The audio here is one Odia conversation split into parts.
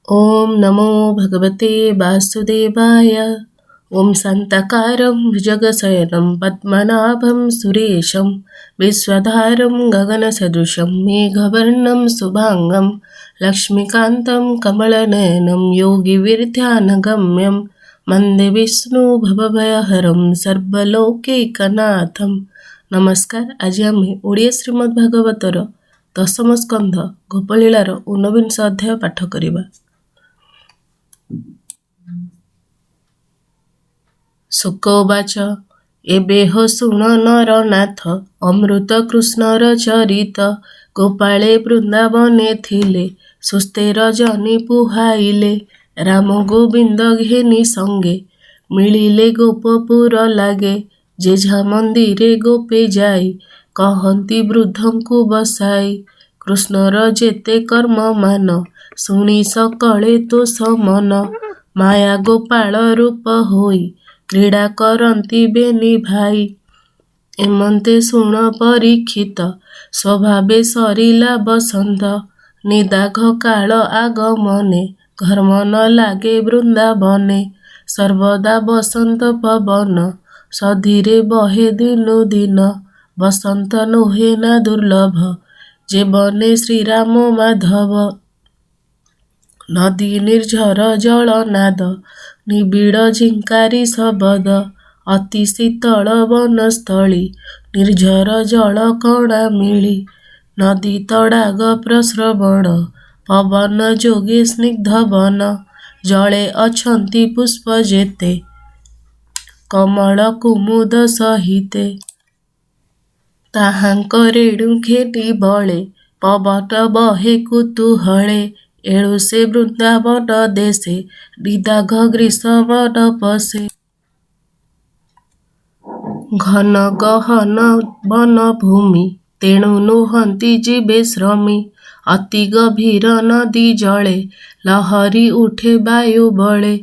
ओम नमो भगवते वासुदेवाय। ओम शान्ताकारं भुजगशयनं पद्मनाभं सुरेशं विश्वधारं गगनसदृशं मेघवर्णं शुभांगं लक्ष्मीकान्तं कमलनयनं योगिविरध्यानगम्यं वन्दे विष्णु भवभयहरं सर्वलोकैकनाथं। नमस्कार। आज आम्ही ओडिया श्रीमद् भागवतर दशम स्कंध गोपलीलार 19 अध्याय पाठ करिबा। शुकवाच एबे हो शुण नरनाथ अमृत कृष्णर चरित गोपाळे वृंदावने थिले सुस्थे रजनी पुहाइले राम गोविंद घेनी संगे मिलिले गोपपुर लागे जेझा मंदिरे गोपे जाई कहंती वृद्धंकु बसाई कृष्णर जेते कर्म मान शुणी सकळे तो समन माया गोपाळ रूप होई क्रीड़ा करती बेनी भाई एमंते शुण परीक्षित स्वभावे सरिला बसंत निदाघ काल आगमने घर्म न लागे वृंदावने सर्वदा बसंत पवन सधीरे बहे दिनु दिन बसंत नोहे ना दुर्लभ जे बने श्रीराम माधव नदी निर्झर जल नाद निबिड़ झिंकारी शबद अति शीतल वनस्थली निर्झर जल कणा मिली नदी तड़ाग प्रस्रवण पवन जोगे स्निग्ध वन जले अछंती पुष्प जेते कमल कुमुद सहिते ताहांक रेणु घेनी बळे पवन बहे कुतूहले एळु से वृंदावन देशे निदाघ ग्रीष्म न पसे घन गहन वन भूमि तेणु नुहंती जीवे श्रमी अति गभीर नदी जले लहरी उठे वायु बळे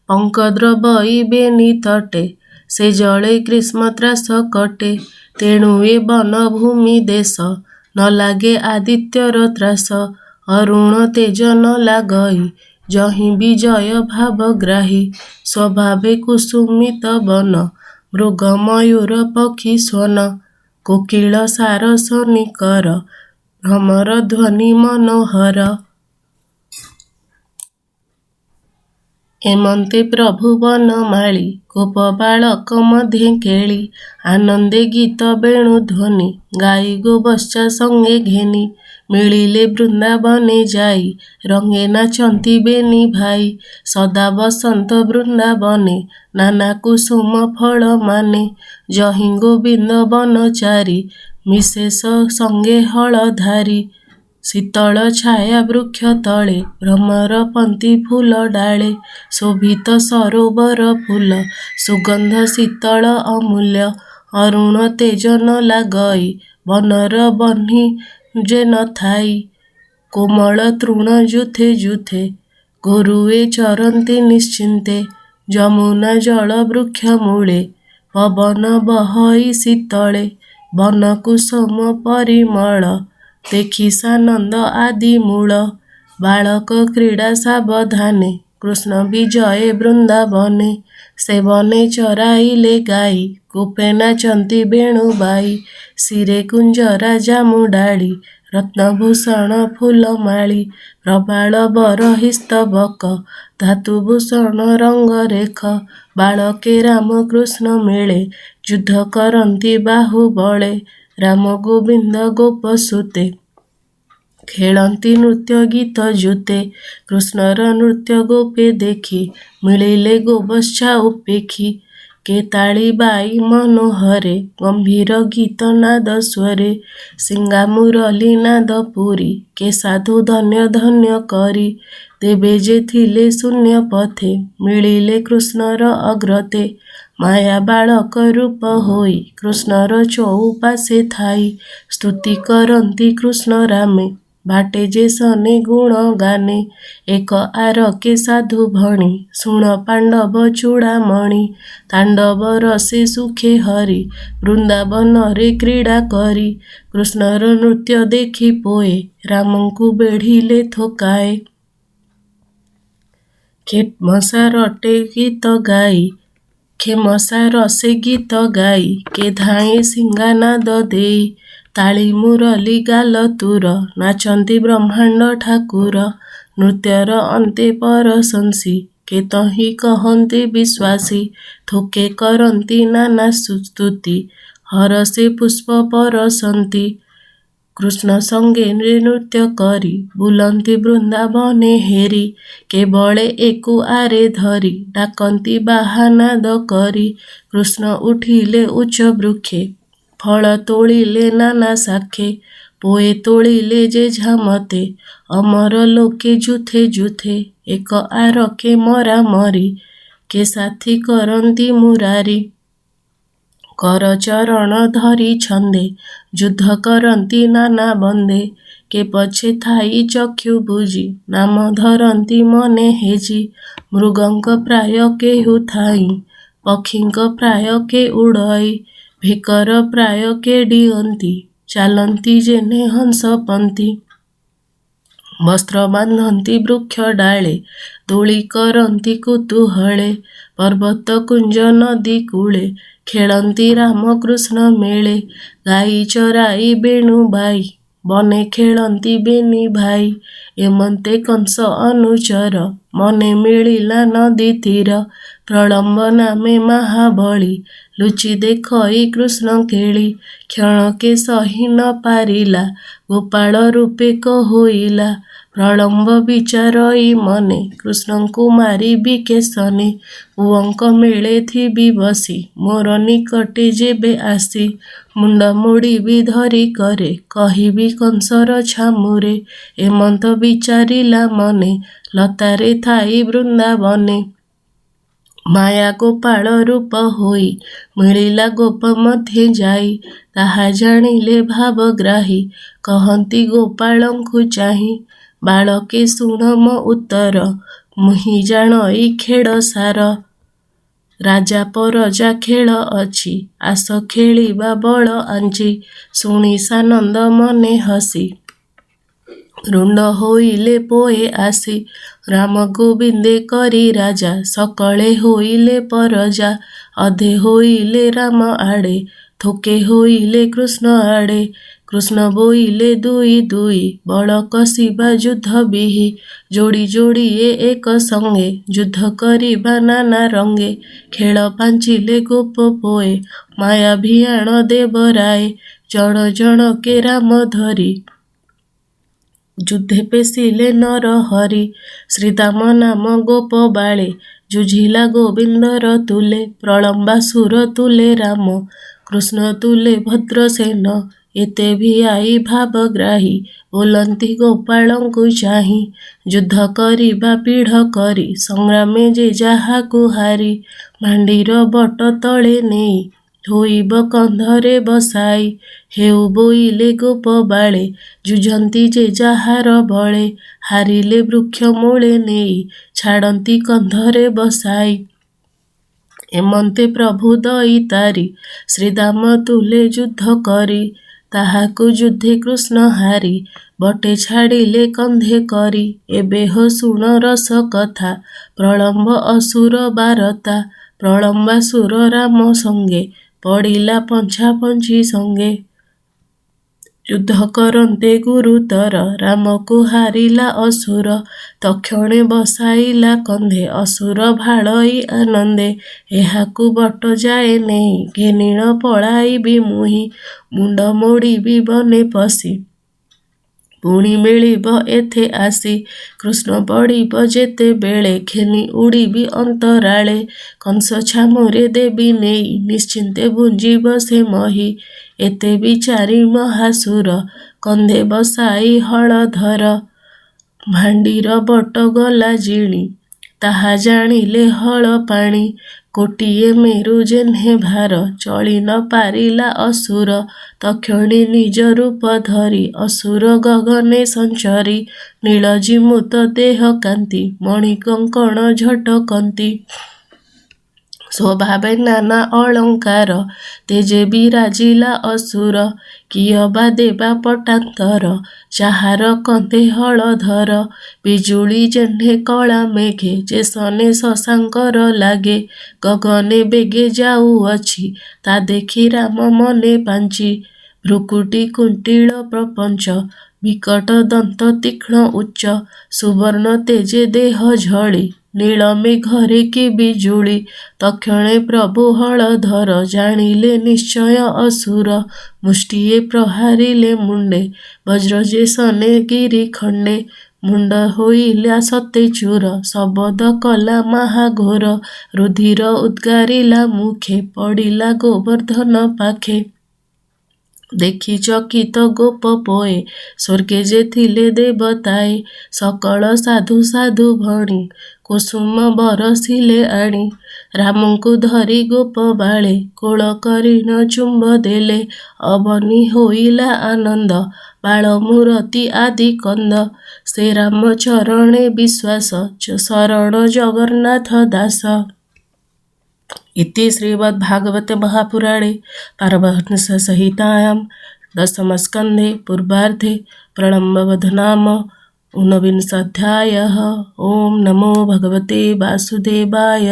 पंकद्रवई बेनी तटे से जले ग्रीष्म त्रास कटे तेणु ए वन भूमि देश न लागे आदित्यर त्रास अरुण तेज न लागई जहि विजय भावग्राही स्वभावे कुसुमित वन मृग मयूर पक्षी स्वन कोकिल सारस निकर भ्रमर ध्वनि मनोहर एमंते प्रभु वनमाळी गोप बालक मध्ये केळी आनंदे गीत वेणु ध्वनि गाई गोबश्चा संगे घेनी मिलिले वृंदावने जाई रंगे नाचंती बेनी भाई सदा बसंत वृंदावने नाना कुसुम फल माने जहि गोविंद बनचारी मिशेष संगे हलधारी शीतल छाया वृक्ष तले भ्रमर पंती फूल डाले शोभित सरोवर फूल सुगंध शीतल अमूल्य अरुण तेज न लागई वनर बन्ही जे न थाई कोमल तृण जुथे जुथे गोरुए चरंती निश्चिंते जमुना जल वृक्ष मूले पवन बहई शीतले वन कुसुम परिमल देखी सानंद आदि मूल बालक क्रीड़ा सावधाने कृष्ण विजय वृंदावने सेवने चराइले गाई गोपे नाचंती वेणुबाई सिरे कुंजरा जामु डाली रत्नभूषण फूलमाली प्रबाल बरही स्तबक धातुभूषण रंग रेख बालके राम कृष्ण मेले युद्ध करंती बाहुबले राम गोविंद गोप सुते खेलंती नृत्य गीत जुते कृष्णर नृत्य गोपे देखी मिलिले गोबश्चा उपेखी केताली बाई मनोहरे गंभीर गीत नाद स्वरे सिंगा मुरली नाद पुरी के साधु धन्य धन्य करी देवे जे थिले शून्य पथे मिलिले कृष्णर अग्रते माया बालक रूप होई कृष्णर चौपासे थाई स्तुति करंती कृष्ण रामे बाटे जे सने गुण गाने एक आरके साधु भणी शुण पांडव चूड़ामणि तांडव रसे सुखे हरि वृंदावन रे क्रीड़ा करी कृष्णर नृत्य देखी पोए रामंकु बेढ़िले थोकाए ଖେମସା ରଟେ ଗୀତ ଗାଇ ଖେମସା ରସେ ଗୀତ ଗାଇ କେ ଧାଇଁ ସିଙ୍ଗାନାଦ ଦେଇ ତାଳି ମୁରଲି ଗାଲ ତୁର ନାଚନ୍ତି ବ୍ରହ୍ମାଣ୍ଡ ଠାକୁର ନୃତ୍ୟର ଅନ୍ତେ ପରଶଂସୀ କେ ତହିଁ କହନ୍ତି ବିଶ୍ୱାସୀ ଥୋକେ କରନ୍ତି ନାନା ସ୍ତୁତି ହରସେ ପୁଷ୍ପ ପରଶନ୍ତି କୃଷ୍ଣ ସଙ୍ଗେ ନୃତ୍ୟ କରି ବୁଲନ୍ତି ବୃନ୍ଦାବନେ ହେରି କେବଳେ ଏକୁ ଆରେ ଧରି ଡାକନ୍ତି ବାହାନାଦ କରି କୃଷ୍ଣ ଉଠିଲେ ଉଚ୍ଚ ବୃକ୍ଷେ ଫଳ ତୋଳିଲେ ନାନା ଶାଖେ ପୋଏ ତୋଳିଲେ ଯେ ଝାମତେ ଅମର ଲୋକେ ଯୁଥେ ଯୁଥେ ଏକ ଆରକେ ମରା ମରି କେ ସାଥୀ କରନ୍ତି ମୁରାରି କରଚରଣ ଧରି ଛନ୍ଦେ ଯୁଦ୍ଧ କରନ୍ତି ନାନା ବନ୍ଦେ କେ ପଛେ ଥାଇ ଚକ୍ଷୁ ବୁଜି ନାମ ଧରନ୍ତି ମନେ ହେଜି ମୃଗଙ୍କ ପ୍ରାୟ କେହୁ ଥାଇ ପକ୍ଷୀଙ୍କ ପ୍ରାୟ କେ ଉଡ଼ଇ ଭେକର ପ୍ରାୟ କେ ଡିଅନ୍ତି ଚାଲନ୍ତି ଯେନେ ହଂସପନ୍ତି ବସ୍ତ୍ର ବାନ୍ଧନ୍ତି ବୃକ୍ଷ ଡାଳେ ଦୋଳି କରନ୍ତି କୁତୁହଳେ ପର୍ବତ କୁଞ୍ଜ ନଦୀ କୂଳେ ଖେଳନ୍ତି ରାମକୃଷ୍ଣ ମେଳେ ଗାଈ ଚରାଇ ବେଣୁ ବାଇ ବନେ ଖେଳନ୍ତି ବେନି ଭାଇ ଏମନ୍ତେ କଂସ ଅନୁଚର ମନେ ମିଳିଲା ନଦୀ ତୀର ପ୍ରଳମ୍ବ ନାମେ ମହାବଳୀ ଲୁଚି ଦେଖଇ କୃଷ୍ଣ କେଳି କ୍ଷଣକେ ସହି ନ ପାରିଲା ଗୋପାଳ ରୂପେ କହୋଇଲା ପ୍ରଳମ୍ବ ବିଚାରଇ ମନେ କୃଷ୍ଣଙ୍କୁ ମାରିବି କେଶନେ ପୁଅଙ୍କ ମେଳେ ଥିବି ବସି ମୋର ନିକଟେ ଯେବେ ଆସି ମୁଣ୍ଡ ମୋଡ଼ିବି ଧରି କରେ କହିବି କଂସର ଛାମୁରେ ଏମନ୍ତ ବିଚାରିଲା ମନେ ଲତାରେ ଥାଇ ବୃନ୍ଦାବନେ ମାୟା ଗୋପାଳ ରୂପ ହୋଇ ମିଳିଲା ଗୋପ ମଧ୍ୟେ ଯାଇ ତାହା ଜାଣିଲେ ଭାବଗ୍ରାହୀ କହନ୍ତି ଗୋପାଳଙ୍କୁ ଚାହିଁ ବାଳକେ ଶୁଣ ମୋ ଉତ୍ତର ମୁହିଁ ଜାଣଇ ଖେଳ ସାର ରାଜା ପରଜା ଖେଳ ଅଛି ଆସ ଖେଳିବା ବଳ ଆଞ୍ଚି ଶୁଣି ସାନନ୍ଦ ମନେ ହସି ରୁଣ୍ଡ ହୋଇଲେ ପୋଏ ଆସି ରାମ ଗୋବିନ୍ଦେ କରି ରାଜା ସକଳେ ହୋଇଲେ ପରଜା ଅଧେ ହୋଇଲେ ରାମ ଆଡ଼େ ଥୋକେ ହୋଇଲେ କୃଷ୍ଣ ଆଡ଼େ କୃଷ୍ଣ ବୋଇଲେ ଦୁଇ ଦୁଇ ବଳ କଷିବା ଯୁଦ୍ଧ ବିହି ଯୋଡ଼ି ଯୋଡ଼ିଏ ଏକ ସଙ୍ଗେ ଯୁଦ୍ଧ କରିବା ନାନା ରଙ୍ଗେ ଖେଳ ପାଞ୍ଚିଲେ ଗୋପ ପୋଏ ମାୟା ଭିଆଣ ଦେବରାଏ ଜଣ ଜଣକେ ରାମ ଧରି ଯୁଦ୍ଧେ ପେଶିଲେ ନର ହରି ଶ୍ରୀଦାମ ନାମ ଗୋପ ବାଳେ ଯୁଝିଲା ଗୋବିନ୍ଦର ତୁଲେ ପ୍ରଳମ୍ବାସୁର ତୁଲେ ରାମ କୃଷ୍ଣ ତୁଲେ ଭଦ୍ରସେନ ଏତେ ଭିଆଇ ଭାବଗ୍ରାହୀ ବୋଲନ୍ତି ଗୋପାଳଙ୍କୁ ଚାହିଁ ଯୁଦ୍ଧ କରିବା ପିଢ଼ କରି ସଂଗ୍ରାମେ ଯେ ଯାହାକୁ ହାରି ଭାଣ୍ଡିର ବଟ ତଳେ ନେଇ ହୋଇବ କନ୍ଧରେ ବସାଇ ହେଉ ବୋଇଲେ ଗୋପ ବାଳେ ଯୁଝନ୍ତି ଯେ ଯାହାର ବଳେ ହାରିଲେ ବୃକ୍ଷ ମୂଳେ ନେଇ ଛାଡ଼ନ୍ତି କନ୍ଧରେ ବସାଇ ଏମନ୍ତେ ପ୍ରଭୁ ଦଇତାରି ଶ୍ରୀଦାମ ତୁଲେ ଯୁଦ୍ଧ କରି ତାହାକୁ ଯୁଦ୍ଧେ କୃଷ୍ଣ ହାରି ବଟେ ଛାଡ଼ିଲେ କନ୍ଧେ କରି ଏବେ ହୋ ଶୁଣ ରସ କଥା ପ୍ରଳମ୍ବ ଅସୁର ବାରତା ପ୍ରଳମ୍ବାସୁର ରାମ ସଙ୍ଗେ ପଡ଼ିଲା ପଞ୍ଝାପଞ୍ଝି ସଙ୍ଗେ ଯୁଦ୍ଧ କରନ୍ତେ ଗୁରୁତର ରାମକୁ ହାରିଲା ଅସୁର ତକ୍ଷଣେ ବସାଇଲା କନ୍ଧେ ଅସୁର ଭାଳଇ ଆନନ୍ଦେ ଏହାକୁ ବଟ ଯାଏ ନେଇ ଘେନିଳ ପଳାଇବି ମୁହିଁ ମୁଣ୍ଡ ମୋଡ଼ିବି ବନେ ପଶି ପୁଣି ମିଳିବ ଏଥେ ଆସି କୃଷ୍ଣ ପଡ଼ିବ ଯେତେବେଳେ ଘେନି ଉଡ଼ିବି ଅନ୍ତରାଳେ କଂସ ଛାମୁରେ ଦେବି ନେଇ ନିଶ୍ଚିନ୍ତେ ଭୁଞ୍ଜିବ ସେ ମହି ଏତେ ବିଚାରି ମହାସୁର କନ୍ଧେ ବସାଇ ହଳଧର ଭାଣ୍ଡିର ବଟ ଗଲା ଜିଣି ତାହା ଜାଣିଲେ ହଳ ପାଣି କୋଟିଏ ମେରୁ ଯେହ୍ନେ ଭାର ଚଳି ନ ପାରିଲା ଅସୁର ତକ୍ଷଣେ ନିଜ ରୂପ ଧରି ଅସୁର ଗଗନେ ସଞ୍ଚରି ନୀଳ ଜିମୁତ ଦେହ କାନ୍ତି ମଣି କଙ୍କଣ ଝଟକନ୍ତି ସ୍ୱଭାବେ ନାନା ଅଳଙ୍କାର, ତେଜେ ବିରାଜିଲା ଅସୁର। କିଏ ବା ଦେବା ପଟାନ୍ତର, ଯାହାର କନ୍ଧେ ହଳଧର। ବିଜୁଳି ଯେହ୍ନେ କଳା ମେଘେ, ଯେ ସନେ ଶଶାଙ୍କର ଲାଗେ। ଗଗନେ ବେଗେ ଯାଉଅଛି, ତା ଦେଖି ରାମ ମନେ ପାଞ୍ଚି। ଭ୍ରୁକୁଟି କୁଣ୍ଟିଳ ପ୍ରପଞ୍ଚ, ବିକଟ ଦନ୍ତ ତୀକ୍ଷ୍ଣ ଉଚ୍ଚ। ସୁବର୍ଣ୍ଣ ତେଜେ ଦେହ ଝଳି, ନୀଳ ମେଘରେ କି ବିଜୁଳି। ତକ୍ଷଣେ ପ୍ରଭୁ ହଳଧର, ଜାଣିଲେ ନିଶ୍ଚୟ ଅସୁର। ମୁଷ୍ଟିଏ ପ୍ରହାରିଲେ ମୁଣ୍ଡେ, ବଜ୍ର ଯେ ସନେ ଗିରି ଖଣ୍ଡେ। ମୁଣ୍ଡ ହୋଇଲା ସତେ ଚୂର, ଶବଦ କଲା ମହାଘୋର। ରୁଧିର ଉଦ୍ଗାରିଲା ମୁଖେ, ପଡ଼ିଲା ଗୋବର୍ଦ୍ଧନ ପାଖେ। ଦେଖି ଚକିତ ଗୋପ ପୋଏ, ସ୍ୱର୍ଗେ ଯେ ଥିଲେ ଦେବତାଏ। ସକଳ ସାଧୁ ସାଧୁ ଭଣି, କୁସୁମ ବରଷିଲେ ଆଣି। ରାମଙ୍କୁ ଧରି ଗୋପ ବାଳେ, କୋଳ କରିଣ ଚୁମ୍ବ ଦେଲେ। ଅବନୀ ହୋଇଲା ଆନନ୍ଦ, ବାଳ ମୂରତି ଆଦି କନ୍ଦ। ସେ ରାମ ଚରଣେ ବିଶ୍ୱାସ, ଶରଣ ଜଗନ୍ନାଥ ଦାସ। ଇତି ଶ୍ରୀମଦ୍ଭାଗବତେ ମହାପୁରାଣେ ପାରମହଂସ ସଂହିତାୟାं ଦଶମସ୍କନ୍ଧେ ପୂର୍ବାର୍ଦ୍ଧେ ପ୍ରଳମ୍ବବଧ ନାମ ऊनविंशोऽध्यायः। ओं नमो भगवते वासुदेवाय।